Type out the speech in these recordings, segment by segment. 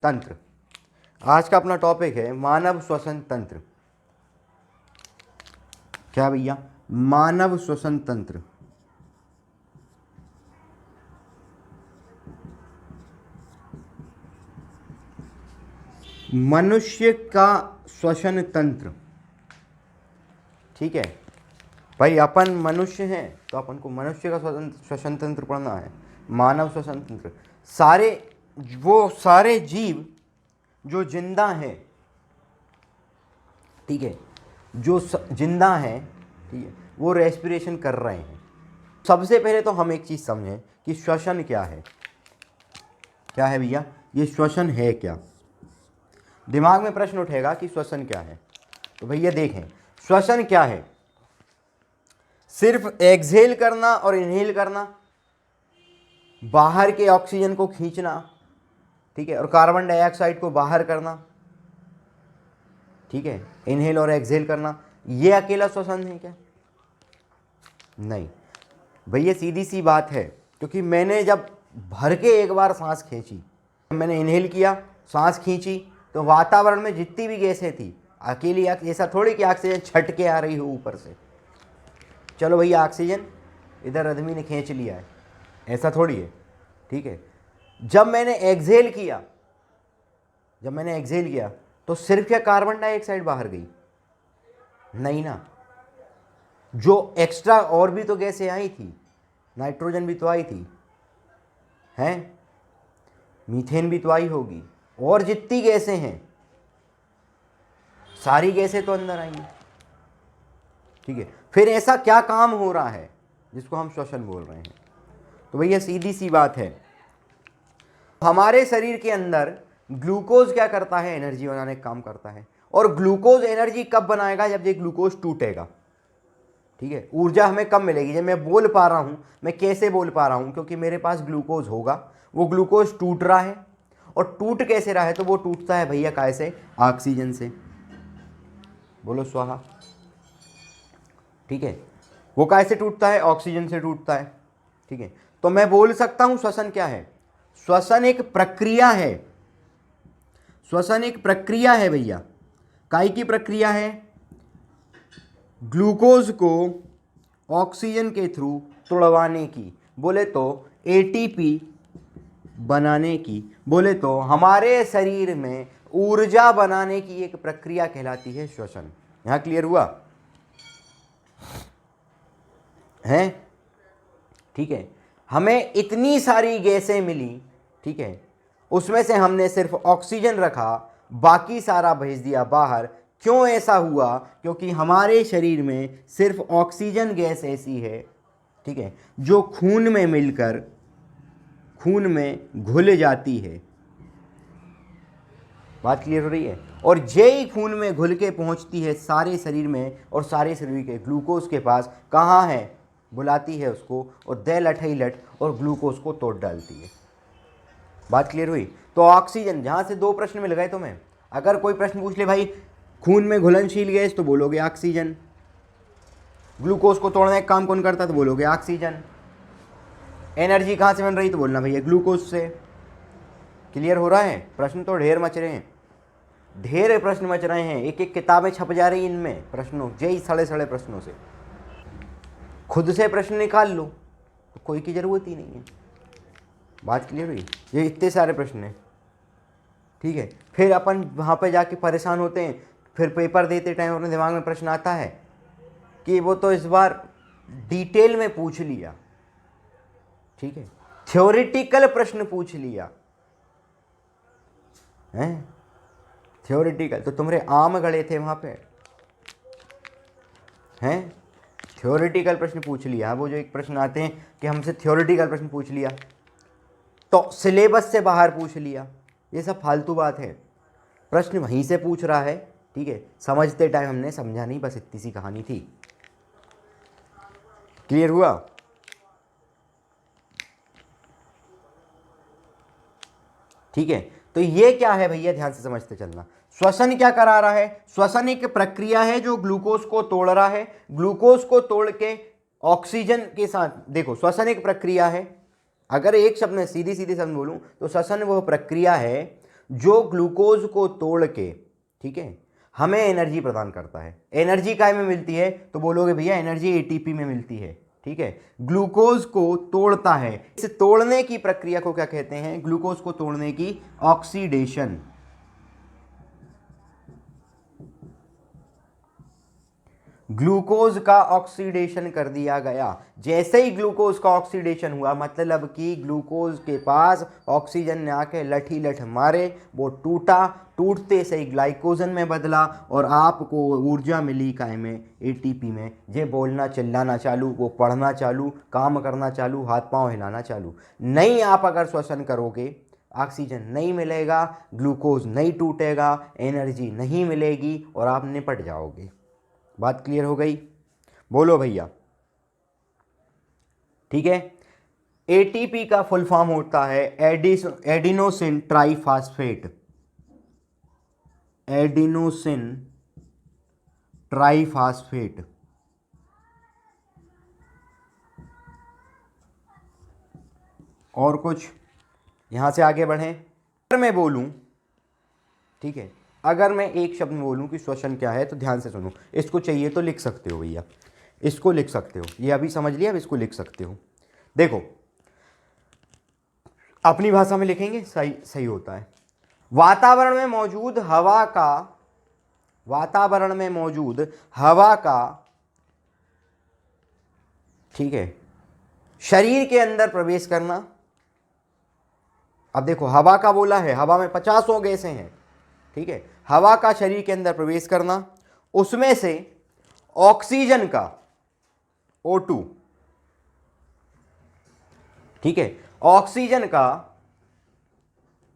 तंत्र। आज का अपना टॉपिक है मानव श्वसन तंत्र। क्या भैया? मानव श्वसन तंत्र। मनुष्य का श्वसन तंत्र। ठीक है भाई, अपन मनुष्य हैं तो अपन को मनुष्य का श्वसन तंत्र पढ़ना है। मानव श्वसन तंत्र, सारे जीव जो जिंदा हैं, ठीक है, जो जिंदा हैं, ठीक है, वो रेस्पिरेशन कर रहे हैं। सबसे पहले तो हम एक चीज़ समझें कि श्वसन क्या है। क्या है भैया? ये श्वसन है क्या? दिमाग में प्रश्न उठेगा कि श्वसन क्या है। तो भैया देखें, श्वसन क्या है? सिर्फ एक्सहेल करना और इनहेल करना, बाहर के ऑक्सीजन को खींचना, ठीक है, और कार्बन डाइऑक्साइड को बाहर करना, ठीक है, इनहेल और एक्सहेल करना, ये अकेला श्वसन है क्या? नहीं भैया, सीधी सी बात है। क्योंकि मैंने जब भर के एक बार सांस खींची, मैंने इनहेल किया, सांस खींची, तो वातावरण में जितनी भी गैसें थी अकेली, ऐसा थोड़ी कि ऑक्सीजन छट के आ रही हो ऊपर से। चलो भैया ऑक्सीजन इधर आदमी ने खींच लिया है, ऐसा थोड़ी है, ठीक है। जब मैंने एक्सहेल किया तो सिर्फ क्या कार्बन डाइऑक्साइड बाहर गई? नहीं ना, जो एक्स्ट्रा और भी तो गैसें आई थी, नाइट्रोजन भी तो आई थी, हैं, मीथेन भी तो आई होगी, और जितनी गैसें हैं सारी गैसें तो अंदर आएंगी, ठीक है। फिर ऐसा क्या काम हो रहा है जिसको हम श्वसन बोल रहे हैं? तो भैया सीधी सी बात है, हमारे शरीर के अंदर ग्लूकोज क्या करता है? एनर्जी बनाने का काम करता है। और ग्लूकोज एनर्जी कब बनाएगा? जब ये ग्लूकोज टूटेगा, ठीक है। ऊर्जा हमें कब मिलेगी? जब मैं बोल पा रहा हूं। मैं कैसे बोल पा रहा हूं? क्योंकि मेरे पास ग्लूकोज होगा। वो ग्लूकोज टूट रहा है, और टूट कैसे रहा है? तो वो टूटता है भैया कैसे? ऑक्सीजन से। बोलो स्वाहा। ठीक है, वो कैसे टूटता है? ऑक्सीजन से टूटता है, ठीक है। तो मैं बोल सकता हूं श्वसन क्या है? श्वसन एक प्रक्रिया है। श्वसन एक प्रक्रिया है भैया। काय की प्रक्रिया है? ग्लूकोज को ऑक्सीजन के थ्रू तोड़वाने की, बोले तो एटीपी बनाने की, बोले तो हमारे शरीर में ऊर्जा बनाने की एक प्रक्रिया कहलाती है श्वसन। यहां क्लियर हुआ है? ठीक है, हमें इतनी सारी गैसें मिली, ठीक है, उसमें से हमने सिर्फ ऑक्सीजन रखा, बाकी सारा भेज दिया बाहर। क्यों ऐसा हुआ? क्योंकि हमारे शरीर में सिर्फ ऑक्सीजन गैस ऐसी है, ठीक है, जो खून में मिलकर खून में घुल जाती है। बात क्लियर हो रही है? और जे ही खून में घुल के पहुंचती है सारे शरीर में, और सारे शरीर के ग्लूकोज के पास कहाँ है? बुलाती है उसको, और दे लठई लठ और ग्लूकोज को तोड़ डालती है। बात क्लियर हुई? तो ऑक्सीजन, जहाँ से दो प्रश्न मिल गए तुम्हें। अगर कोई प्रश्न पूछ ले भाई खून में घुलनशील गैस, तो बोलोगे ऑक्सीजन। ग्लूकोज को तोड़ने का काम कौन करता? तो बोलोगे ऑक्सीजन। एनर्जी कहाँ से बन रही? तो बोलना भैया ग्लूकोज से। क्लियर हो रहा है? प्रश्न तो ढेर मच रहे हैं, ढेर प्रश्न मच रहे हैं, एक एक किताबें छप जा रही इनमें प्रश्नों, जय सड़े सड़े प्रश्नों से। खुद से प्रश्न निकाल लो तो कोई की जरूरत ही नहीं है। बात क्लियर हुई? ये इतने सारे प्रश्न हैं, ठीक है। फिर अपन वहाँ पे जाके परेशान होते हैं, फिर पेपर देते टाइम अपने दिमाग में प्रश्न आता है कि वो तो इस बार डिटेल में पूछ लिया, ठीक है, थ्योरेटिकल प्रश्न पूछ लिया हैं, थ्योरेटिकल। तो तुम्हारे आम गड़े थे वहाँ पे हैं, थ्योरेटिकल प्रश्न पूछ लिया। वो जो एक प्रश्न आते हैं कि हमसे थ्योरेटिकल प्रश्न पूछ लिया, तो सिलेबस से बाहर पूछ लिया, ये सब फालतू बात है। प्रश्न वहीं से पूछ रहा है, ठीक है, समझते टाइम हमने समझा नहीं, बस इतनी सी कहानी थी। क्लियर हुआ? ठीक है, तो ये क्या है भैया, ध्यान से समझते चलना। श्वसन क्या करा रहा है? श्वसन एक प्रक्रिया है जो ग्लूकोज को तोड़ रहा है। ग्लूकोज को तोड़ के ऑक्सीजन के साथ, देखो श्वसन एक प्रक्रिया है। अगर एक शब्द में सीधी सीधी शब्द बोलूं तो श्वसन वह प्रक्रिया है जो ग्लूकोज को तोड़ के, ठीक है, हमें एनर्जी प्रदान करता है। एनर्जी काय में मिलती है? तो बोलोगे भैया एनर्जी एटीपी में मिलती है, ठीक है। ग्लूकोज को तोड़ता है। इस तोड़ने की प्रक्रिया को क्या कहते हैं? ग्लूकोज को तोड़ने की ऑक्सीडेशन। ग्लूकोज का ऑक्सीडेशन कर दिया गया। जैसे ही ग्लूकोज का ऑक्सीडेशन हुआ, मतलब कि ग्लूकोज के पास ऑक्सीजन ने आके लठी लठ मारे, वो टूटा, टूटते से ही ग्लाइकोजन में बदला और आपको ऊर्जा मिली काय में? एटीपी में। जे बोलना चिल्लाना चालू, वो पढ़ना चालू, काम करना चालू, हाथ पांव हिलाना चालू। नहीं, आप अगर श्वसन करोगे, ऑक्सीजन नहीं मिलेगा, ग्लूकोज नहीं टूटेगा, एनर्जी नहीं मिलेगी और आप निपट जाओगे। बात क्लियर हो गई? बोलो भैया, ठीक है। एटीपी का फुल फॉर्म होता है एडिनोसिन ट्राइफॉस्फेट। Adenosine triphosphate. और कुछ? यहां से आगे बढ़ें। अगर मैं बोलूं, ठीक है, अगर मैं एक शब्द में बोलूं कि श्वसन क्या है, तो ध्यान से सुनो। इसको चाहिए तो लिख सकते हो भैया, इसको लिख सकते हो। ये अभी समझ लिया, अब इसको लिख सकते हो। देखो, अपनी भाषा में लिखेंगे, सही सही होता है। वातावरण में मौजूद हवा का, ठीक है, शरीर के अंदर प्रवेश करना। अब देखो, हवा का बोला है, हवा में 50 गैसें हैं, ठीक है। हवा का शरीर के अंदर प्रवेश करना, उसमें से ऑक्सीजन का O2, ठीक है, ऑक्सीजन का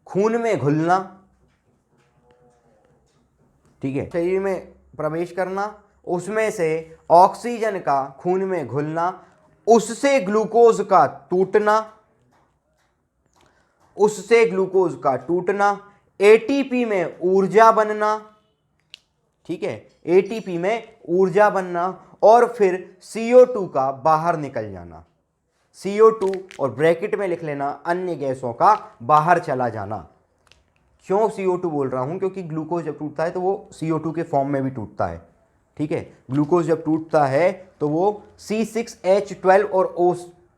खून में घुलना, ठीक है, शरीर में प्रवेश करना, उसमें से ऑक्सीजन का खून में घुलना, उससे ग्लूकोज का टूटना, एटीपी में ऊर्जा बनना, ठीक है, एटीपी में ऊर्जा बनना, और फिर CO2 का बाहर निकल जाना। CO2 और ब्रैकेट में लिख लेना अन्य गैसों का बाहर चला जाना। क्यों CO2 बोल रहा हूं? क्योंकि ग्लूकोज जब टूटता है तो वो CO2 के फॉर्म में भी टूटता है, ठीक है। ग्लूकोज जब टूटता है तो वो C6H12 और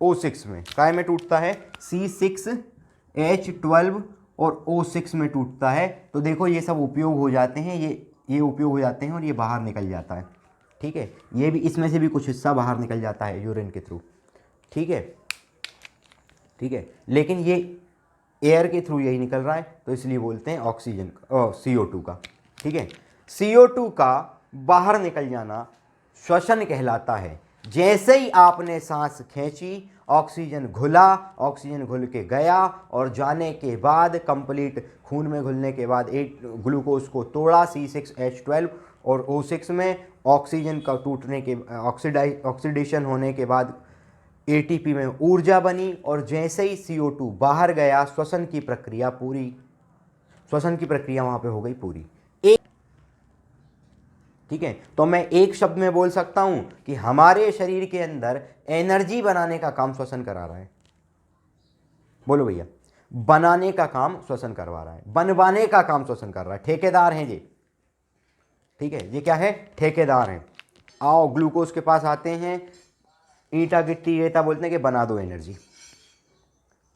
O6 में, काय में टूटता है? C6H12 और O6 में टूटता है। तो देखो, ये सब उपयोग हो जाते हैं, ये उपयोग हो जाते हैं और ये बाहर निकल जाता है, ठीक है। ये भी, इसमें से भी कुछ हिस्सा बाहर निकल जाता है यूरिन के थ्रू, ठीक है, ठीक है। लेकिन ये एयर के थ्रू यही निकल रहा है, तो इसलिए बोलते हैं ऑक्सीजन CO2 का, ठीक है। CO2 का बाहर निकल जाना श्वसन कहलाता है। जैसे ही आपने सांस खींची, ऑक्सीजन घुल के गया और जाने के बाद कंप्लीट खून में घुलने के बाद ग्लूकोज को तोड़ा C6H12 और O6 में, ऑक्सीजन का टूटने के ऑक्सीडेशन होने के बाद एटीपी में ऊर्जा बनी, और जैसे ही CO2 बाहर गया, श्वसन की प्रक्रिया वहां पे हो गई पूरी। ठीक है, तो मैं एक शब्द में बोल सकता हूं कि हमारे शरीर के अंदर एनर्जी बनाने का काम श्वसन करा रहा है। बोलो भैया, बनाने का काम श्वसन करवा रहा है, बनवाने का काम श्वसन कर रहा है। ठेकेदार हैं ये, ठीक है, ये क्या है? ठेकेदार हैं। आओ, ग्लूकोज के पास आते हैं, ईंटा गिट्टी रेता बोलते हैं कि बना दो एनर्जी।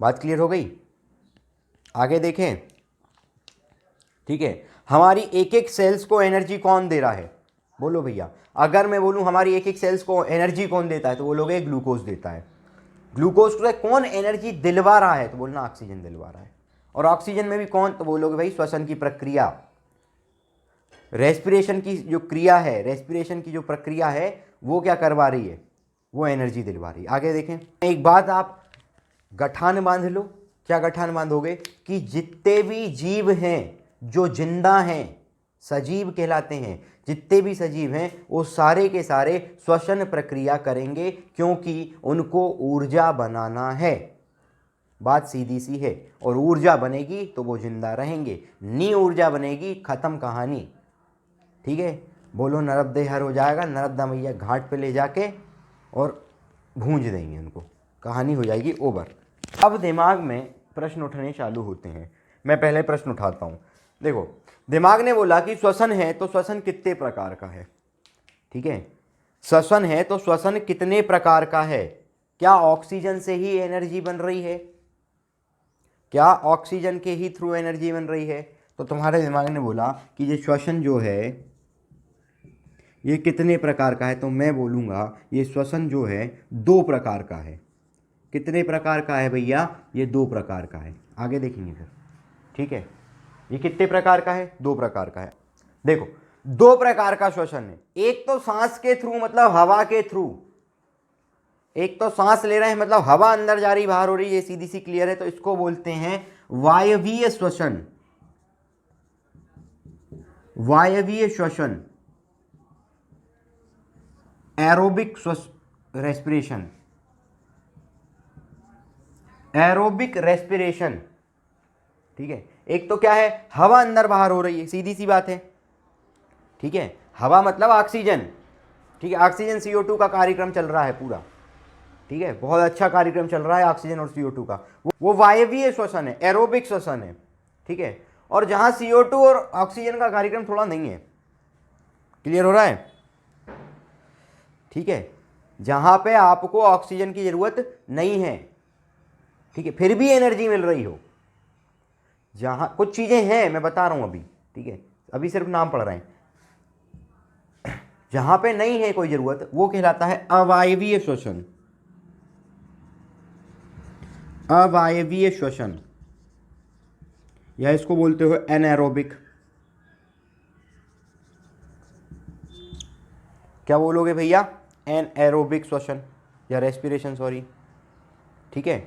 बात क्लियर हो गई? आगे देखें, ठीक है। हमारी एक एक सेल्स को एनर्जी कौन दे रहा है? बोलो भैया, अगर मैं बोलूं हमारी एक एक सेल्स को एनर्जी कौन देता है, तो बोलोगे ग्लूकोज देता है। ग्लूकोज को कौन एनर्जी दिलवा रहा है? तो बोलना ऑक्सीजन दिलवा रहा है। और ऑक्सीजन में भी कौन? तो बोलोगे भाई श्वसन की प्रक्रिया, रेस्पिरेशन की जो प्रक्रिया है वो क्या करवा रही है? वो एनर्जी दिलवा रही है। आगे देखें, एक बात आप गठान बांध लो। क्या गठान बांधोगे? कि जितने भी जीव हैं जो जिंदा हैं, सजीव कहलाते हैं, जितने भी सजीव हैं वो सारे के सारे श्वसन प्रक्रिया करेंगे, क्योंकि उनको ऊर्जा बनाना है। बात सीधी सी है। और ऊर्जा बनेगी तो वो जिंदा रहेंगे, नी ऊर्जा बनेगी, खत्म कहानी। ठीक है, बोलो नर्मदे हर हो जाएगा, नर्मदा मैया घाट पे ले जाके और भूंज देंगे उनको, कहानी हो जाएगी ओवर। अब दिमाग में प्रश्न उठने चालू होते हैं, मैं पहले प्रश्न उठाता हूँ। देखो, दिमाग ने बोला कि श्वसन है तो श्वसन कितने प्रकार का है। ठीक है, श्वसन है तो श्वसन कितने प्रकार का है। क्या ऑक्सीजन से ही एनर्जी बन रही है? क्या ऑक्सीजन के ही थ्रू एनर्जी बन रही है? तो तुम्हारे दिमाग ने बोला कि ये श्वसन जो है ये कितने प्रकार का है, तो मैं बोलूँगा ये श्वसन जो है 2 प्रकार का है। कितने प्रकार का है भैया? ये 2 प्रकार का है। आगे देखेंगे फिर। ठीक है, ये कितने प्रकार का है? 2 प्रकार का है। देखो, 2 प्रकार का श्वसन है। एक तो सांस के थ्रू, मतलब हवा के थ्रू। एक तो सांस ले रहे हैं मतलब हवा अंदर जा रही बाहर हो रही है, ये सीधी सी क्लियर है। तो इसको बोलते हैं वायवीय श्वसन। वायवीय श्वसन, एरोबिक रेस्पिरेशन, एरोबिक रेस्पिरेशन। ठीक है, एक तो क्या है, हवा अंदर बाहर हो रही है, सीधी सी बात है। ठीक है, हवा मतलब ऑक्सीजन। ठीक है, ऑक्सीजन CO2 का कार्यक्रम चल रहा है पूरा। ठीक है, बहुत अच्छा कार्यक्रम चल रहा है ऑक्सीजन और CO2 का। वो वायवीय श्वसन है, एरोबिक श्वसन है। ठीक है, और जहां CO2 और ऑक्सीजन का कार्यक्रम थोड़ा नहीं है। क्लियर हो रहा है? ठीक है, जहां पे आपको ऑक्सीजन की जरूरत नहीं है, ठीक है, फिर भी एनर्जी मिल रही हो। जहां कुछ चीजें हैं, मैं बता रहा हूं अभी। ठीक है, अभी सिर्फ नाम पढ़ रहे हैं। जहां पे नहीं है कोई जरूरत, वो कहलाता है अवायवीय श्वसन। अवायवीय श्वसन, या इसको बोलते हो एनारोबिक। क्या बोलोगे भैया? एनारोबिक श्वसन या रेस्पिरेशन, सॉरी। ठीक है,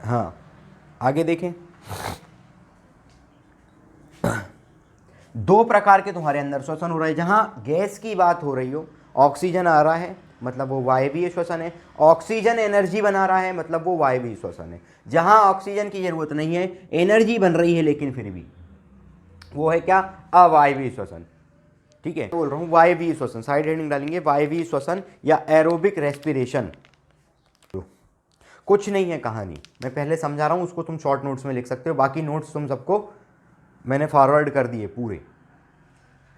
हाँ, आगे देखें। 2 प्रकार के तुम्हारे अंदर श्वसन हो रहा है। जहां गैस की बात हो रही हो, ऑक्सीजन आ रहा है मतलब वो वायवीय श्वसन है। ऑक्सीजन एनर्जी बना रहा है मतलब वो वायवीय श्वसन है। जहां ऑक्सीजन की जरूरत नहीं है, एनर्जी बन रही है लेकिन फिर भी, वो है क्या? अवायवीय श्वसन। ठीक है, बोल रहा हूं वायवीय श्वसन, साइड हेडिंग डालेंगे, वायवीय श्वसन या एरोबिक रेस्पिरेशन। कुछ नहीं है कहानी, मैं पहले समझा रहा हूं, उसको तुम शॉर्ट नोट्स में लिख सकते हो। बाकी नोट्स तुम सबको मैंने फॉरवर्ड कर दिए पूरे,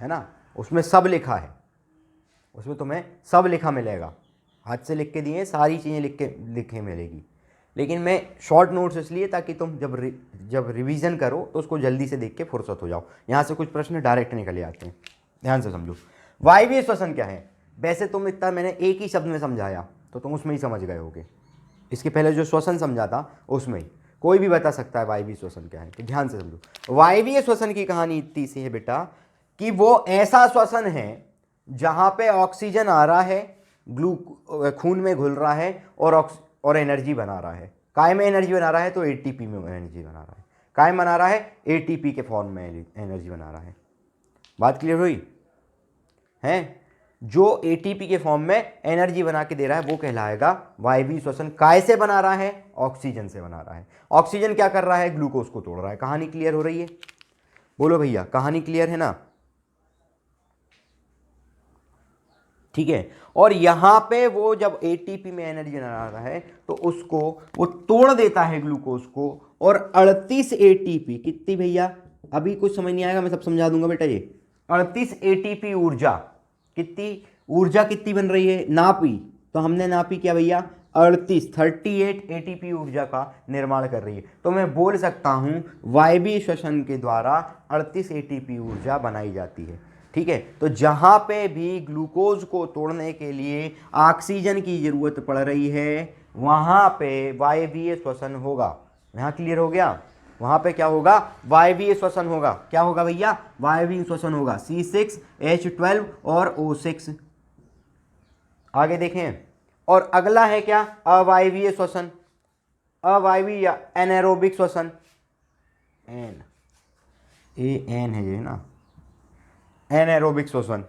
है ना, उसमें सब लिखा है। उसमें तुम्हें सब लिखा मिलेगा, हाथ से लिख के दिए, सारी चीज़ें लिखे मिलेगी। लेकिन मैं शॉर्ट नोट्स इसलिए ताकि तुम जब रिवीजन करो तो उसको जल्दी से देख के फुर्सत हो जाओ। यहाँ से कुछ प्रश्न डायरेक्ट निकल आते हैं, ध्यान से समझो। वायवीय श्वसन क्या है? वैसे तुम इतना मैंने एक ही शब्द में समझाया तो तुम उसमें ही समझ गए होगे। इसके पहले जो श्वसन समझा था उसमें ही कोई भी बता सकता है वायवीय श्वसन क्या है। तो ध्यान से समझो, वायवीय श्वसन की कहानी इतनी सी है बेटा कि वो ऐसा श्वसन है जहां पे ऑक्सीजन आ रहा है, खून में घुल रहा है और एनर्जी बना रहा है। काय में एनर्जी बना रहा है? तो ATP में एनर्जी बना रहा है। काय बना रहा है? ATP के फॉर्म में एनर्जी बना रहा है। बात क्लियर हुई है? जो ATP के फॉर्म में एनर्जी बना के दे रहा है वो कहलाएगा वायवीय श्वसन। काय से बना रहा है? ऑक्सीजन से बना रहा है। ऑक्सीजन क्या कर रहा है? ग्लूकोज को तोड़ रहा है। कहानी क्लियर हो रही है? बोलो भैया, कहानी क्लियर है ना? ठीक है, और यहां पे वो जब ATP में एनर्जी बना रहा है तो उसको वो तोड़ देता है ग्लूकोज को, और 38 ATP, कितनी भैया? अभी कुछ समझ नहीं आएगा, मैं सब समझा दूंगा बेटा। ये 38 ATP ऊर्जा, कितनी ऊर्जा कितनी बन रही है? नापी, तो हमने नापी क्या भैया? 38 ATP ऊर्जा का निर्माण कर रही है। तो मैं बोल सकता हूं वायवीय श्वसन के द्वारा 38 ATP ऊर्जा बनाई जाती है। ठीक है, तो जहां पे भी ग्लूकोज को तोड़ने के लिए ऑक्सीजन की जरूरत पड़ रही है वहां पे वायवीय श्वसन होगा। यहां क्लियर हो गया? वहां पे क्या होगा? वायवीय श्वसन होगा। क्या होगा भैया? वायवीय श्वसन होगा। C6H12 और O6। आगे देखें, और अगला है क्या? अवायवीय श्वसन। अवायवीय या एनारोबिक श्वसन, एन है ये ना, एनारोबिक श्वसन।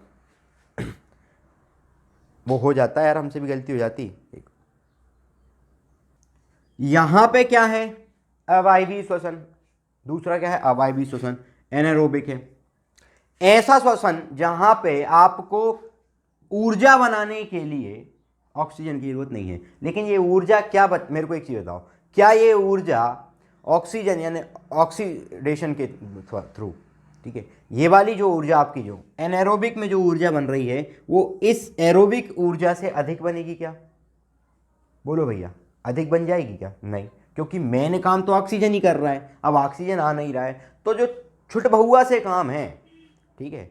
वो हो जाता है यार, हमसे भी गलती हो जाती। यहां पे क्या है? अवायवीय श्वसन। दूसरा क्या है? अवायवीय श्वसन, एनारोबिक है। ऐसा श्वसन जहां पे आपको ऊर्जा बनाने के लिए ऑक्सीजन की जरूरत नहीं है, लेकिन ये ऊर्जा क्या मेरे को एक चीज बताओ, क्या ये ऊर्जा ऑक्सीजन यानी ऑक्सीडेशन के थ्रू। ठीक है, ये वाली जो ऊर्जा आपकी जो एनारोबिक में जो ऊर्जा बन रही है वो इस एरोबिक ऊर्जा से अधिक बनेगी क्या? बोलो भैया, अधिक बन जाएगी क्या? नहीं, क्योंकि मेन काम तो ऑक्सीजन ही कर रहा है। अब ऑक्सीजन आ नहीं रहा है तो जो छुट बहुआ से काम है, ठीक है,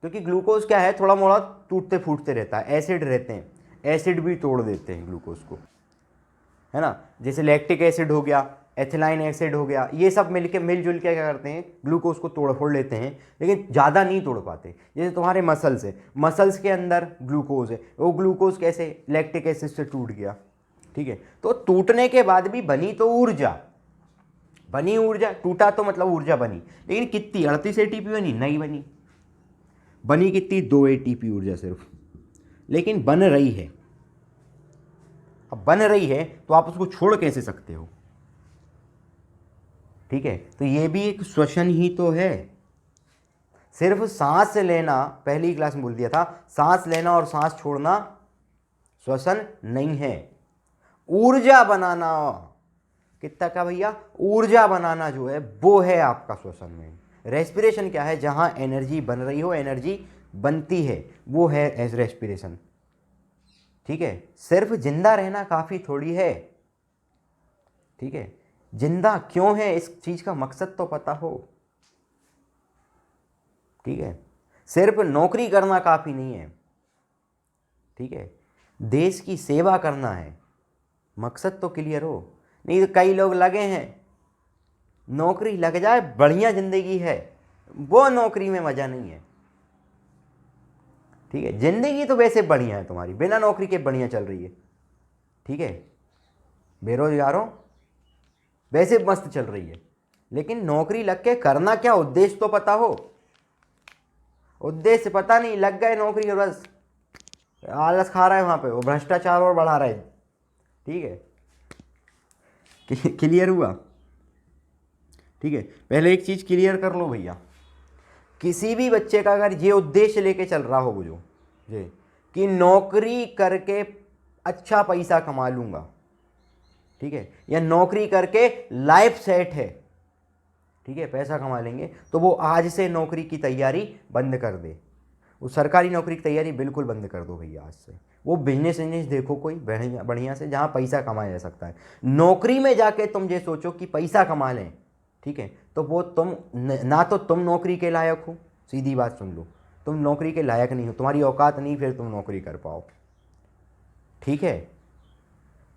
क्योंकि ग्लूकोज क्या है, थोड़ा मोड़ा टूटते फूटते रहता है, एसिड रहते हैं, एसिड भी तोड़ देते हैं ग्लूकोज को, है ना। जैसे लैक्टिक एसिड हो गया, एथिलाइन एसिड हो गया, ये सब मिलजुल के क्या करते हैं, ग्लूकोज को तोड़ फोड़ लेते हैं, लेकिन ज़्यादा नहीं तोड़ पाते। जैसे तुम्हारे मसल्स है, मसल्स के अंदर ग्लूकोज है, वो ग्लूकोज कैसे लैक्टिक एसिड से टूट गया, ठीक है। तो टूटने के बाद भी बनी तो ऊर्जा, बनी ऊर्जा, टूटा तो मतलब ऊर्जा बनी, लेकिन कितनी? 38 एटीपी बनी? नहीं बनी। बनी कितनी? 2 एटीपी ऊर्जा सिर्फ, लेकिन बन रही है। अब बन रही है तो आप उसको छोड़ कैसे सकते हो? ठीक है, तो ये भी एक श्वसन ही तो है। सिर्फ सांस लेना, पहली क्लास में बोल दिया था, सांस लेना और सांस छोड़ना श्वसन नहीं है। ऊर्जा बनाना, कितना का भैया? ऊर्जा बनाना जो है वो है आपका श्वसन में। रेस्पिरेशन क्या है? जहां एनर्जी बन रही हो, एनर्जी बनती है, वो है रेस्पिरेशन। ठीक है, सिर्फ जिंदा रहना काफी थोड़ी है। ठीक है, जिंदा क्यों है इस चीज का मकसद तो पता हो। ठीक है, सिर्फ नौकरी करना काफी नहीं है। ठीक है, देश की सेवा करना है, मकसद तो क्लियर हो। नहीं तो कई लोग लगे हैं, नौकरी लग जाए बढ़िया जिंदगी है, वो नौकरी में मजा नहीं है। ठीक है, जिंदगी तो वैसे बढ़िया है तुम्हारी, बिना नौकरी के बढ़िया चल रही है। ठीक है, बेरोजगारों वैसे मस्त चल रही है, लेकिन नौकरी लग के करना क्या, उद्देश्य तो पता हो। उद्देश्य पता नहीं, लग गए नौकरी और बस आलस खा रहा है वहां पे, वो भ्रष्टाचार और बढ़ा रहा है। ठीक है, क्लियर हुआ? ठीक है, पहले एक चीज क्लियर कर लो भैया, किसी भी बच्चे का अगर ये उद्देश्य लेके चल रहा हो जो ये कि नौकरी करके अच्छा पैसा कमा लूंगा, ठीक है, या नौकरी करके लाइफ सेट है, ठीक है, पैसा कमा लेंगे, तो वो आज से नौकरी की तैयारी बंद कर दे। वो सरकारी नौकरी की तैयारी बिल्कुल बंद कर दो भैया आज से। वो बिजनेस देखो कोई बढ़िया बढ़िया से, जहाँ पैसा कमाया जा सकता है। नौकरी में जाके तुम ये सोचो कि पैसा कमा लें, ठीक है, तो वो तुम ना तो तुम नौकरी के लायक हो, सीधी बात सुन लो, तुम नौकरी के लायक नहीं हो, तुम्हारी औकात नहीं, फिर तुम नौकरी कर पाओ। ठीक है,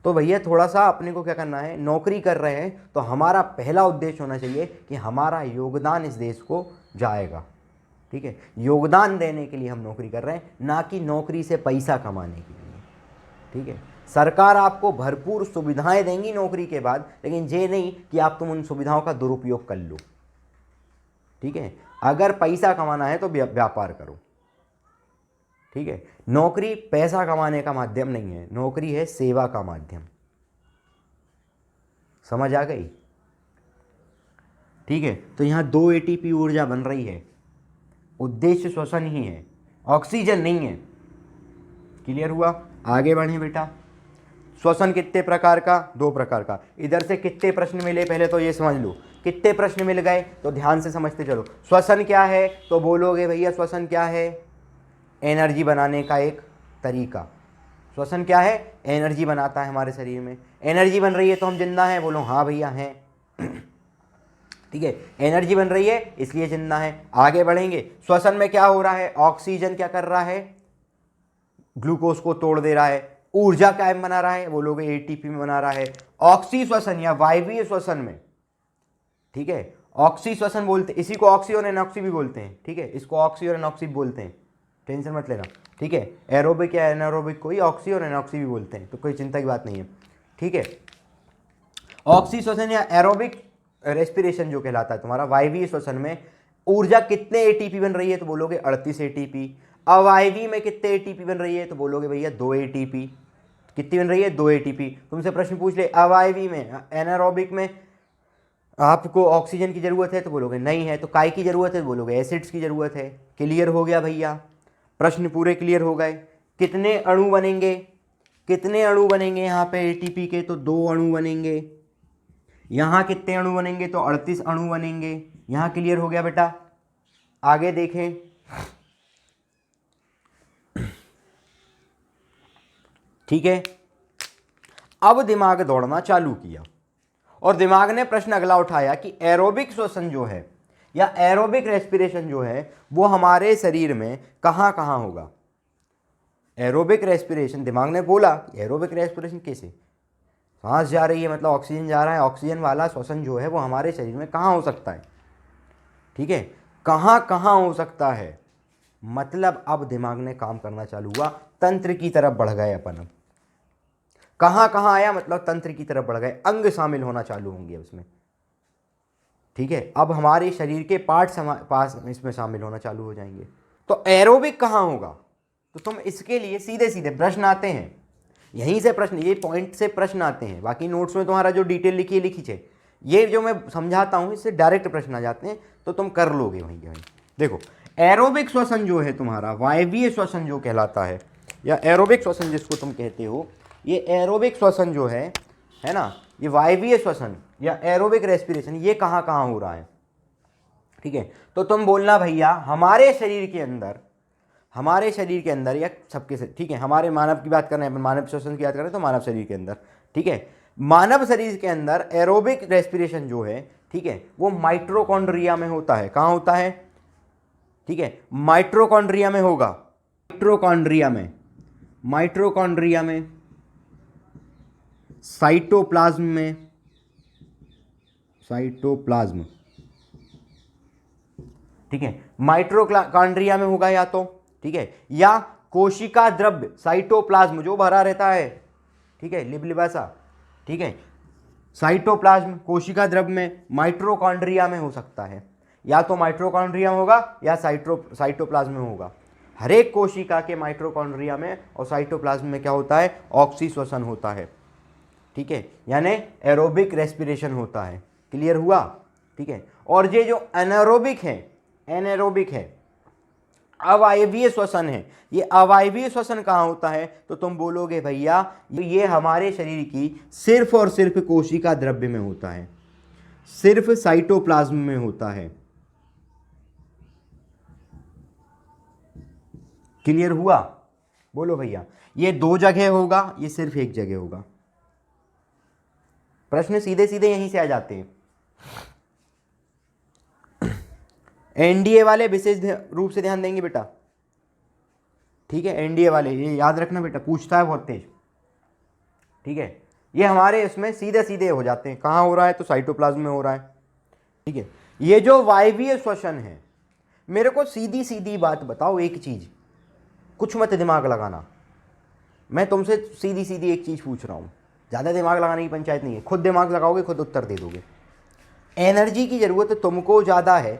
तो भैया थोड़ा सा अपने को क्या करना है, नौकरी कर रहे हैं तो हमारा पहला उद्देश्य होना चाहिए कि हमारा योगदान इस देश को जाएगा। ठीक है, योगदान देने के लिए हम नौकरी कर रहे हैं, ना कि नौकरी से पैसा कमाने के लिए। ठीक है, सरकार आपको भरपूर सुविधाएं देंगी नौकरी के बाद, लेकिन ये नहीं कि आप तुम उन सुविधाओं का दुरुपयोग कर लो। ठीक है, अगर पैसा कमाना है तो व्यापार करो। ठीक है, नौकरी पैसा कमाने का माध्यम नहीं है, नौकरी है सेवा का माध्यम। समझ आ गई? ठीक है, तो यहां 2 एटीपी ऊर्जा बन रही है, उद्देश्य श्वसन ही है, ऑक्सीजन नहीं है। क्लियर हुआ? आगे बढ़े बेटा। श्वसन कितने प्रकार का? 2 प्रकार का। इधर से कितने प्रश्न मिले पहले तो ये समझ लो, कितने प्रश्न मिल गए तो ध्यान से समझते चलो। श्वसन क्या है तो बोलोगे भैया श्वसन क्या है, एनर्जी बनाने का एक तरीका। श्वसन क्या है? एनर्जी बनाता है हमारे शरीर में। एनर्जी बन रही है तो हम जिंदा हैं, बोलो हाँ भैया हैं। ठीक है, एनर्जी बन रही है इसलिए जिंदा है। आगे बढ़ेंगे, श्वसन में क्या हो रहा है, ऑक्सीजन क्या कर रहा है, ग्लूकोज को तोड़ दे रहा है, ऊर्जा कायम बना रहा है, बोलोगे एटीपी में बना रहा है। ऑक्सी श्वसन या वायवीय श्वसन में, ठीक है, ऑक्सी श्वसन बोलते, इसी को ऑक्सी और एनॉक्सी भी बोलते हैं। ठीक है, इसको ऑक्सी और एनॉक्सी बोलते हैं, टेंशन मत लेना। ठीक है, एरोबिक या एनारोबिक को ही ऑक्सी और एनॉक्सी भी बोलते हैं, तो कोई चिंता की बात नहीं है। ठीक है, ऑक्सी श्वसन या एरोबिक रेस्पिरेशन जो कहलाता है तुम्हारा, वायवीय श्वसन में ऊर्जा कितने एटीपी बन रही है तो बोलोगे 38 एटीपी। अवायवी में कितने एटीपी बन रही है तो बोलोगे भैया 2 एटीपी। कितनी बन रही है? 2 एटीपी। तुमसे प्रश्न पूछ ले अवायवी में, एनारोबिक में आपको ऑक्सीजन की जरूरत है तो बोलोगे नहीं है, तो काय की जरूरत है तो बोलोगे एसिड्स की जरूरत है। क्लियर हो गया भैया? प्रश्न पूरे क्लियर हो गए। कितने अणु बनेंगे, कितने अणु बनेंगे यहाँ पे एटीपी के? तो 2 अणु बनेंगे। यहाँ कितने अणु बनेंगे? तो 38 अणु बनेंगे। यहाँ क्लियर हो गया बेटा? आगे देखें, ठीक है। अब दिमाग दौड़ना चालू किया और दिमाग ने प्रश्न अगला उठाया कि एरोबिक श्वसन जो है या एरोबिक रेस्पिरेशन जो है वो हमारे शरीर में कहाँ कहाँ होगा। एरोबिक रेस्पिरेशन, दिमाग ने बोला एरोबिक रेस्पिरेशन कैसे, सांस जा रही है मतलब ऑक्सीजन जा रहा है, ऑक्सीजन वाला श्वसन जो है वो हमारे शरीर में कहाँ हो सकता है, ठीक है, कहाँ कहाँ हो सकता है। मतलब अब दिमाग ने काम करना चालू हुआ, तंत्र की तरफ बढ़ गए अपन। अब कहाँ कहाँ आया, मतलब तंत्र की तरफ बढ़ गए, अंग शामिल होना चालू होंगे उसमें, ठीक है। अब हमारे शरीर के पास इसमें शामिल होना चालू हो जाएंगे। तो एरोबिक कहाँ होगा, तो तुम इसके लिए सीधे सीधे प्रश्न आते हैं, यहीं से प्रश्न, ये पॉइंट से प्रश्न आते हैं। बाकी नोट्स में तुम्हारा जो डिटेल लिखी है लिखी है, ये जो मैं समझाता हूँ इससे डायरेक्ट प्रश्न आ जाते हैं, तो तुम कर लोगे वहीं के वहीं। देखो एरोबिक श्वसन जो है तुम्हारा, वायवीय श्वसन जो कहलाता है, या एरोबिक श्वसन जिसको तुम कहते हो, ये एरोबिक श्वसन जो है ना, ये वायवीय श्वसन या एरोबिक रेस्पिरेशन, ये कहाँ कहाँ हो रहा है, ठीक है। तो तुम बोलना भैया हमारे शरीर के अंदर या सबके से, ठीक है, हमारे मानव की बात कर रहे हैं, मानव श्वसन की बात कर रहे हैं तो मानव शरीर के अंदर, ठीक है, मानव शरीर के अंदर एरोबिक रेस्पिरेशन जो है, ठीक है, वो माइटोकॉन्ड्रिया में होता है। कहाँ होता है, ठीक है, माइटोकॉन्ड्रिया में होगा, माइटोकॉन्ड्रिया में, साइटोप्लाज्म में, ठीक है, माइटोकॉन्ड्रिया में होगा या तो, ठीक है, या कोशिका द्रव्य साइटोप्लाज्म जो भरा रहता है, ठीक है, लिबलिबासा, ठीक है, साइटोप्लाज्म कोशिका द्रव्य में माइटोकॉन्ड्रिया में हो सकता है, या तो माइटोकॉन्ड्रिया में होगा या साइटोप्लाज्म में होगा। हर एक कोशिका के माइटोकॉन्ड्रिया में और साइटोप्लाज्म में क्या होता है, ऑक्सी श्वसन होता है, ठीक है, यानी एरोबिक रेस्पिरेशन होता है। क्लियर हुआ, ठीक है। और ये जो एनारोबिक है, अवायवीय श्वसन है, ये अवायवीय श्वसन कहाँ होता है, तो तुम बोलोगे भैया ये हमारे शरीर की सिर्फ और सिर्फ कोशिका द्रव्य में होता है, सिर्फ साइटोप्लाज्म में होता है। क्लियर हुआ, बोलो भैया, ये 2 जगह होगा, ये सिर्फ 1 जगह होगा। प्रश्न सीधे सीधे यहीं से आ जाते हैं। एनडीए वाले विशेष रूप से ध्यान देंगे बेटा, ठीक है, एनडीए वाले ये याद रखना बेटा, पूछता है बहुत तेज, ठीक है। ये हमारे इसमें सीधे सीधे हो जाते हैं, कहाँ हो रहा है, तो साइटोप्लाज्म में हो रहा है, ठीक है। ये जो वायवीय श्वसन है, मेरे को सीधी सीधी बात बताओ, एक चीज, कुछ मत दिमाग लगाना, मैं तुमसे सीधी सीधी एक चीज पूछ रहा हूँ, ज़्यादा दिमाग लगाने की पंचायत नहीं है, खुद दिमाग लगाओगे खुद उत्तर दे दोगे। एनर्जी की ज़रूरत तुमको ज़्यादा है,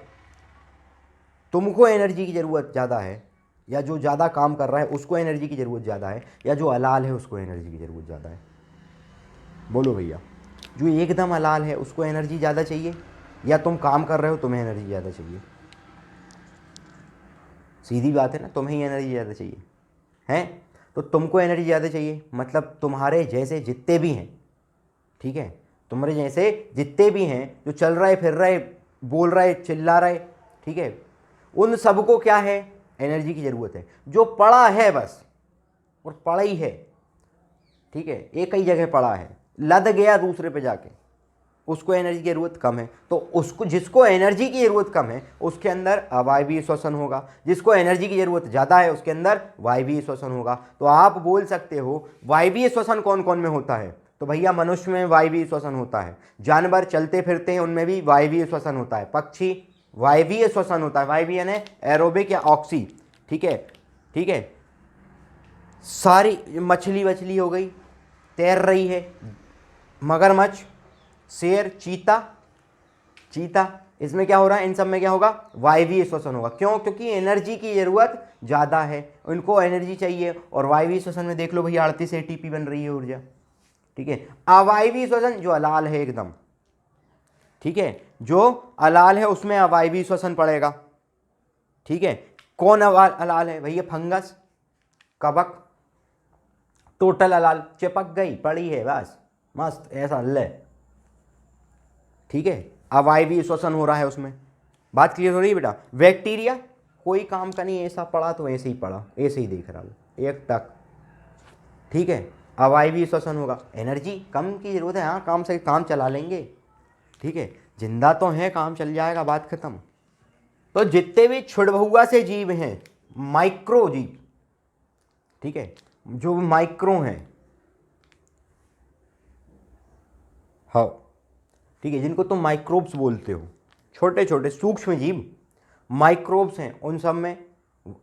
तुमको एनर्जी की ज़रूरत ज़्यादा है, या जो ज़्यादा काम कर रहा है उसको एनर्जी की ज़रूरत ज़्यादा है, या जो अलाल है उसको एनर्जी की ज़रूरत ज़्यादा है। बोलो भैया, जो एकदम अलाल है उसको एनर्जी ज़्यादा चाहिए, या तुम काम कर रहे हो तुम्हें एनर्जी ज़्यादा चाहिए? सीधी बात है ना, तुम्हें ही एनर्जी ज़्यादा चाहिए हैं, तो तुमको एनर्जी ज़्यादा चाहिए, मतलब तुम्हारे जैसे जितने भी हैं, ठीक है, तुम्हारे जैसे जितने भी हैं जो चल रहे फिर रहे बोल रहे चिल्ला रहे, ठीक है, उन सबको क्या है, एनर्जी की ज़रूरत है। जो पड़ा है बस, और पड़ा ही है, ठीक है, एक ही जगह पड़ा है, लद गया दूसरे पे जाके, उसको एनर्जी की ज़रूरत कम है, तो उसको, जिसको एनर्जी की ज़रूरत कम है उसके अंदर अवायवीय श्वसन होगा, जिसको एनर्जी की ज़रूरत ज़्यादा है उसके अंदर वायवीय श्वसन होगा। तो आप बोल सकते हो वायवीय श्वसन कौन कौन में होता है, तो भैया मनुष्य में वायवीय श्वसन होता है, जानवर चलते फिरते हैं उनमें भी वायवीय श्वसन होता है, पक्षी वायवीय श्वसन होता है, वायवीय यानी एरोबिक या ऑक्सी, ठीक है, ठीक है। सारी मछली हो गई, तैर रही है, मगरमच्छ, शेर, चीता, इसमें क्या हो रहा है, इन सब में क्या होगा, वायवीय श्वसन होगा। क्यों, क्योंकि एनर्जी की ज़रूरत ज़्यादा है, उनको एनर्जी चाहिए। और वायवीय श्वसन में देख लो भैया 38 एटीपी बन रही है ऊर्जा, ठीक है। अवायवीय श्वसन जो अलाल है एकदम, ठीक है, जो अलाल है उसमें अवायवीय श्वसन पड़ेगा, ठीक है। कौन अलाल है भैया, फंगस, कवक, टोटल अलाल, चिपक गई पड़ी है बस, मस्त ऐसा ले, ठीक है, अवायवीय श्वसन हो रहा है उसमें। बात क्लियर हो रही है बेटा। बैक्टीरिया कोई काम का नहीं, ऐसा पड़ा तो ऐसे ही पड़ा, ऐसे ही देख रहा हूँ, एक टक, ठीक है, अवायवीय श्वसन होगा। एनर्जी कम की जरूरत है, हाँ काम से काम चला लेंगे, ठीक है, जिंदा तो है, काम चल जाएगा, बात खत्म। तो जितने भी छुड़भुआ से जीव हैं, माइक्रो जीव, ठीक है, जो माइक्रो हैं, हाँ ठीक है, जिनको तुम माइक्रोब्स बोलते हो, छोटे छोटे सूक्ष्म जीव माइक्रोब्स हैं, उन सब में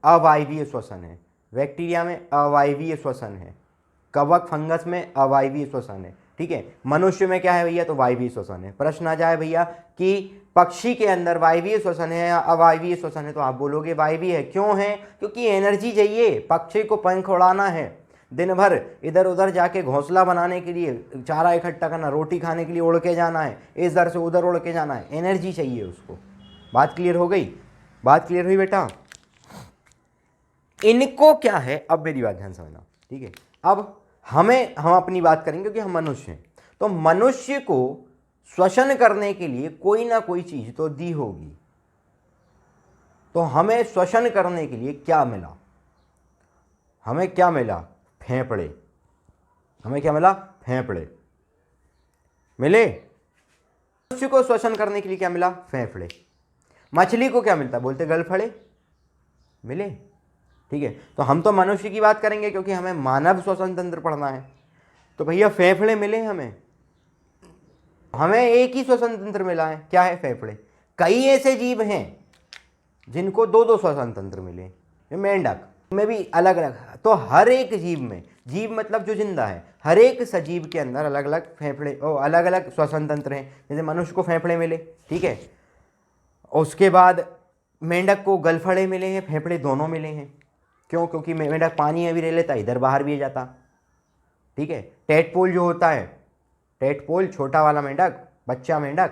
अवायवीय श्वसन है। बैक्टीरिया में अवायवीय श्वसन है, कवक फंगस में अवायवीय श्वसन है, ठीक है। मनुष्य में क्या है भैया, तो वायवीय श्वसन है। प्रश्न आ जाए भैया कि पक्षी के अंदर वायवीय श्वसन है या अवायवीय श्वसन है, तो आप बोलोगे वायवीय है। क्यों है? क्योंकि एनर्जी चाहिए, पक्षी को पंख उड़ाना है, दिन भर इधर उधर जाके घोंसला बनाने के लिए, चारा इकट्ठा करना, रोटी खाने के लिए उड़ के जाना है, इधर से उधर उड़ के जाना है, एनर्जी चाहिए उसको। बात क्लियर हो गई? बात क्लियर हुई बेटा? इनको क्या है, अब मेरी बात ध्यान समझना, ठीक है। अब हम अपनी बात करेंगे क्योंकि हम मनुष्य हैं, तो मनुष्य को श्वसन करने के लिए कोई ना कोई चीज तो दी होगी। तो हमें श्वसन करने के लिए क्या मिला? हमें क्या मिला? फेफड़े। हमें क्या मिला? फेफड़े मिले। मनुष्य को श्वसन करने के लिए क्या मिला? फेफड़े। मछली को क्या मिलता? बोलते गलफड़े मिले, ठीक है। तो हम तो मनुष्य की बात करेंगे क्योंकि हमें मानव श्वसन तंत्र पढ़ना है। तो भैया फेफड़े मिले हमें एक ही श्वसन तंत्र मिला है, क्या है? फेफड़े। कई ऐसे जीव हैं जिनको दो दो श्वसन तंत्र मिले, मेंढक में भी अलग अलग। तो हर एक जीव में, जीव मतलब जो जिंदा है, हर एक सजीव के अंदर अलग अलग फेफड़े और अलग अलग श्वसन तंत्र हैं। जैसे मनुष्य को फेफड़े मिले, ठीक है, उसके बाद मेंढक को गलफड़े मिले हैं, फेफड़े दोनों मिले हैं। क्यों? क्योंकि मेंढक पानी में भी रह लेता, इधर बाहर भी जाता, ठीक है। टेटपोल जो होता है, टेटपोल छोटा वाला मेंढक, बच्चा मेंढक,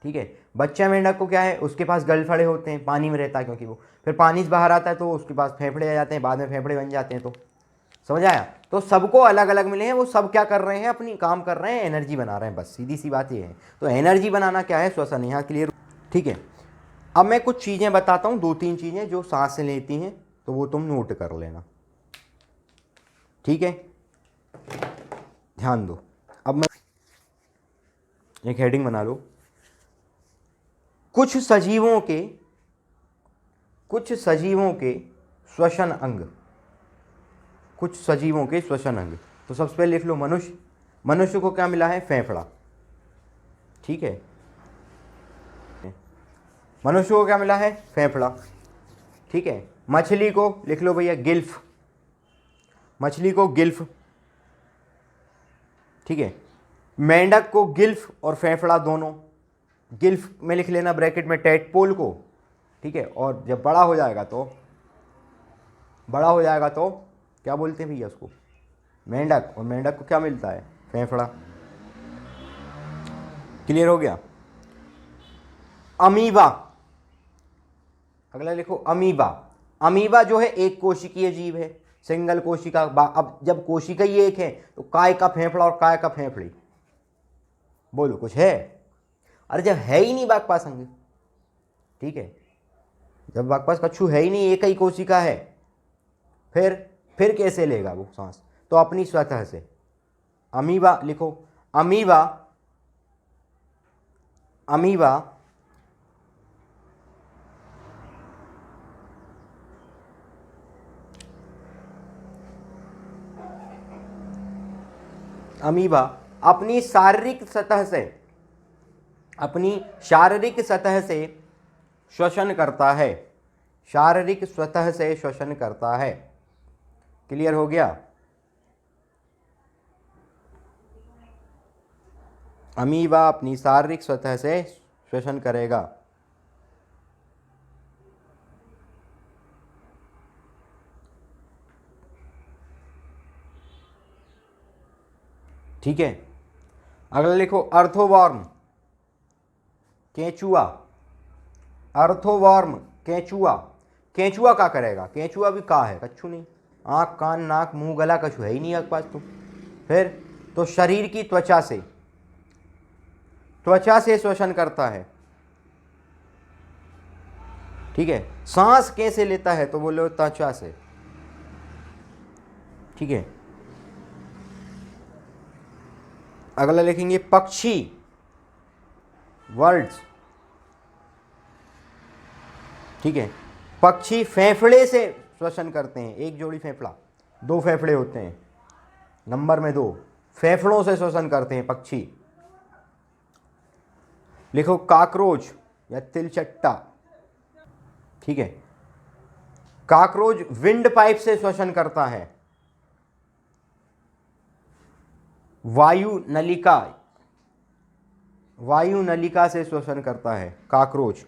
ठीक है, बच्चा मेंढक को क्या है, उसके पास गलफड़े होते हैं, पानी में रहता है क्योंकि वो, फिर पानी से बाहर आता है तो उसके पास फेफड़े आ जाते हैं, बाद में फेफड़े बन जाते हैं। तो समझ आया? तो सबको अलग अलग मिले हैं, वो सब क्या कर रहे हैं? अपनी काम कर रहे हैं, एनर्जी बना रहे हैं, बस सीधी सी बात ये है। तो एनर्जी बनाना क्या है? श्वसन। यहाँ क्लियर, ठीक है। अब मैं कुछ चीज़ें बताता हूँ, 2-3 चीज़ें जो सांस से लेती हैं, तो वो तुम नोट कर लेना, ठीक है, ध्यान दो। अब मैं एक हेडिंग बना लो, कुछ सजीवों के श्वसन अंग, कुछ सजीवों के श्वसन अंग। तो सबसे पहले लिख लो मनुष्य। मनुष्य को क्या मिला है? फेफड़ा, ठीक है। मनुष्य को क्या मिला है? फेफड़ा, ठीक है। मछली को लिख लो भैया गिल्फ, मछली को गिल्फ, ठीक है। मेंढक को गिल्फ और फेफड़ा दोनों, गिल्फ में लिख लेना ब्रैकेट में टेटपोल को, ठीक है। और जब बड़ा हो जाएगा तो क्या बोलते हैं भैया उसको? मेंढक। और मेंढक को क्या मिलता है? फेफड़ा। क्लियर हो गया? अमीबा, अगला लिखो अमीबा। अमीबा जो है एक कोशिकीय जीव है, सिंगल कोशिका। अब जब कोशिका ही एक है तो काय का फेफड़ा और काय का फेफड़ी, बोलो कुछ है? अरे जब है ही नहीं बागपास अंग, ठीक है, जब बागपास कच्छू है ही नहीं, एक ही कोशिका है, फिर कैसे लेगा वो सांस? तो अपनी स्वतः से। अमीबा लिखो, अमीबा, अमीबा अमीबा अपनी शारीरिक सतह से श्वसन करता है, शारीरिक सतह से श्वसन करता है। क्लियर हो गया? अमीबा अपनी शारीरिक सतह से श्वसन करेगा, ठीक है। अगला लिखो अर्थोवॉर्म, केंचुआ। अर्थोवॉर्म केंचुआ, केंचुआ क्या करेगा? केंचुआ भी का है? कच्छू नहीं, आँख कान नाक मुंह गला कछु है ही नहीं आपके पास। तो फिर तो शरीर की त्वचा से, त्वचा से श्वसन करता है। ठीक है, सांस कैसे लेता है, तो बोलो त्वचा से। ठीक है, अगला लिखेंगे पक्षी, वर्ड्स। ठीक है, पक्षी फेफड़े से श्वसन करते हैं, एक जोड़ी फेफड़ा, 2 फेफड़े होते हैं, नंबर में 2, फेफड़ों से श्वसन करते हैं पक्षी। लिखो काकरोच या तिलचट्टा। ठीक है, काकरोच विंड पाइप से श्वसन करता है, वायु नलिका, वायु नलिका से श्वसन करता है काकरोच।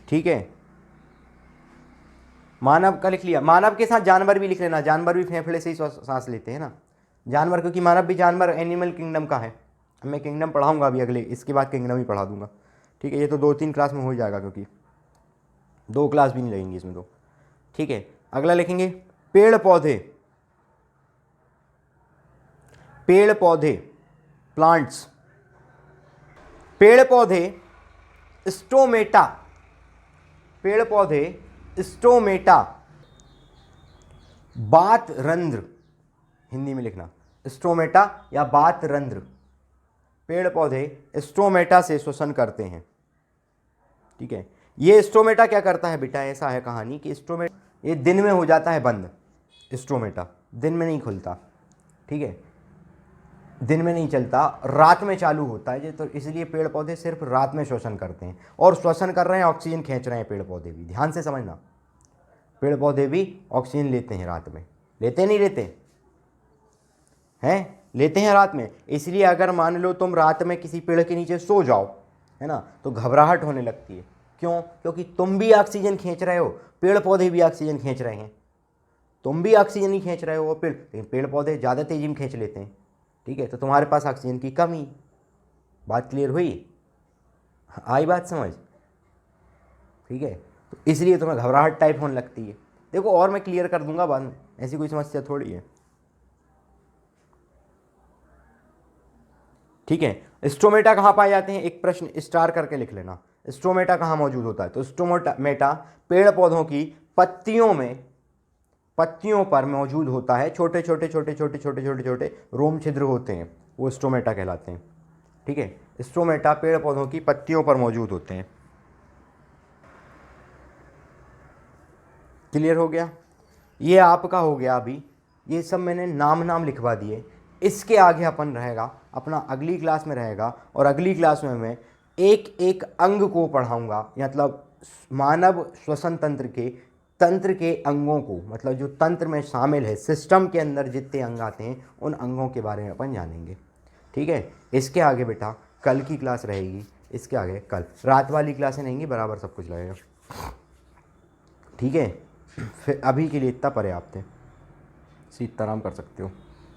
ठीक है, मानव का लिख लिया, मानव के साथ जानवर भी लिख लेना, जानवर भी फेफड़े से ही सांस लेते हैं ना जानवर, क्योंकि मानव भी जानवर एनिमल किंगडम का है। मैं किंगडम पढ़ाऊंगा अभी अगले, इसके बाद किंगडम ही पढ़ा दूंगा। ठीक है, ये तो 2-3 क्लास में हो जाएगा, क्योंकि 2 क्लास भी नहीं लगेंगी इसमें तो। ठीक है, अगला लिखेंगे पेड़ पौधे, पेड़ पौधे, प्लांट्स। पेड़ पौधे स्टोमेटा, पेड़ पौधे स्टोमेटा, बात रंध्र, हिंदी में लिखना स्टोमेटा या बात रंध्र। पेड़ पौधे स्टोमेटा से श्वसन करते हैं। ठीक है, ये स्टोमेटा क्या करता है बेटा, ऐसा है कहानी कि स्टोमेटा ये दिन में हो जाता है बंद, स्टोमेटा दिन में नहीं खुलता। ठीक है, दिन में नहीं चलता, रात में चालू होता है, तो इसलिए पेड़ पौधे सिर्फ रात में श्वसन करते हैं। और श्वसन कर रहे हैं, ऑक्सीजन खींच रहे हैं पेड़ पौधे भी, ध्यान से समझना। पेड़ पौधे भी ऑक्सीजन लेते हैं रात में, लेते नहीं लेते हैं, लेते हैं रात में। इसलिए अगर मान लो तुम रात में किसी पेड़ के नीचे सो जाओ, है ना, तो घबराहट होने लगती है। क्यों? क्योंकि तुम भी ऑक्सीजन खींच रहे हो, पेड़ पौधे भी ऑक्सीजन खींच रहे हैं। तुम भी ऑक्सीजन ही खींच रहे हो, लेकिन पेड़ पौधे ज़्यादा तेजी में खींच लेते हैं। ठीक है, तो तुम्हारे पास ऑक्सीजन की कमी। बात क्लियर हुई? आई बात समझ? ठीक है, तो इसलिए तुम्हें घबराहट टाइप होने लगती है। देखो, और मैं क्लियर कर दूंगा बाद में, ऐसी कोई समस्या थोड़ी है। ठीक है, स्टोमेटा कहाँ पाए जाते हैं, एक प्रश्न स्टार करके लिख लेना। स्टोमेटा कहाँ मौजूद होता है, तो स्टोमेटा पेड़ पौधों की पत्तियों में, पत्तियों पर मौजूद होता है। छोटे छोटे छोटे छोटे छोटे छोटे छोटे रोम छिद्र होते हैं, वो स्टोमेटा कहलाते हैं। ठीक है, स्टोमेटा पेड़ पौधों की पत्तियों पर मौजूद होते हैं। क्लियर हो गया? ये आपका हो गया। अभी ये सब मैंने नाम लिखवा दिए। इसके आगे अपन रहेगा अपना अगली क्लास में रहेगा, और अगली क्लास में मैं एक एक अंग को पढ़ाऊंगा, मतलब मानव श्वसन तंत्र के अंगों को, मतलब जो तंत्र में शामिल है, सिस्टम के अंदर जितने अंग आते हैं उन अंगों के बारे में अपन जानेंगे। ठीक है, इसके आगे बेटा कल की क्लास रहेगी, इसके आगे कल रात वाली क्लासें रहेंगी, बराबर सब कुछ लगेगा। ठीक है, फिर अभी के लिए इतना पर्याप्त है, सीताराम कर सकते हो।